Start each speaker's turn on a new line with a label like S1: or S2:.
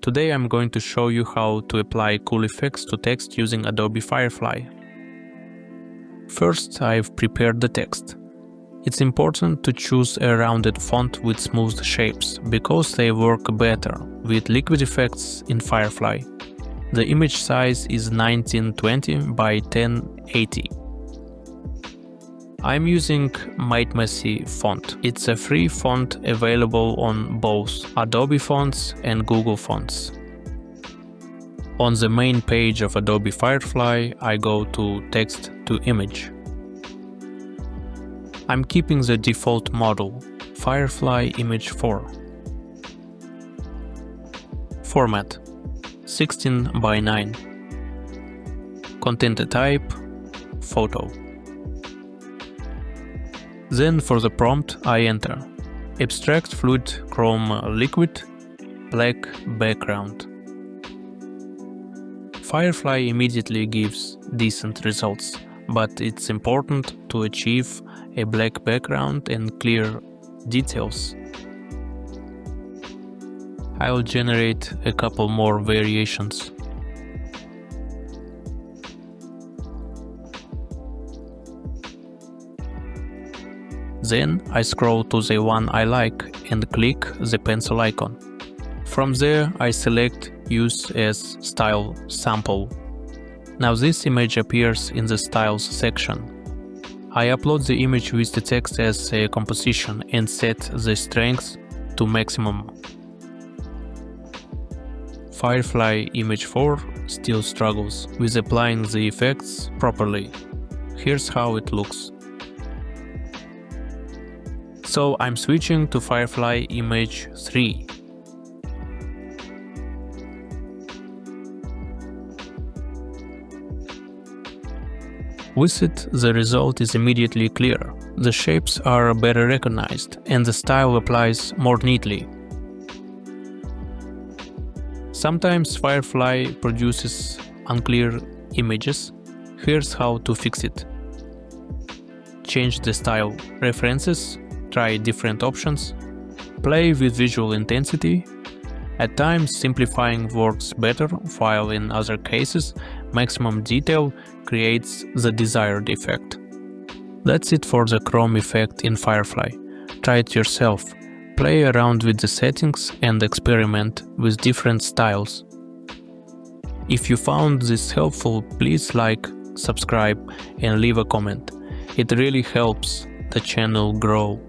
S1: Today I'm going to show you how to apply cool effects to text using Adobe Firefly. First, I've prepared the text. It's important to choose a rounded font with smooth shapes, because they work better with liquid effects in Firefly. The image size is 1920 by 1080. I'm using Messy font. It's a free font available on both Adobe Fonts and Google Fonts. On the main page of Adobe Firefly, I go to Text to Image. I'm keeping the default model, Firefly Image 4. Format, 16 by 9. Content type, photo. Then for the prompt I enter Abstract Fluid Chrome Liquid, black background. Firefly immediately gives decent results, but it's important to achieve a black background and clear details. I'll generate a couple more variations. Then I scroll to the one I like and click the pencil icon. From there I select Use as Style Sample. Now this image appears in the Styles section. I upload the image with the text as a composition and set the strength to maximum. Firefly Image 4 still struggles with applying the effects properly. Here's how it looks. So I'm switching to Firefly Image 3. With it, the result is immediately clear. The shapes are better recognized and the style applies more neatly. Sometimes Firefly produces unclear images. Here's how to fix it. Change the style references. Try different options, play with visual intensity. At times simplifying works better, while in other cases maximum detail creates the desired effect. That's it for the Chrome effect in Firefly. Try it yourself, play around with the settings and experiment with different styles. If you found this helpful, please like, subscribe and leave a comment. It really helps the channel grow.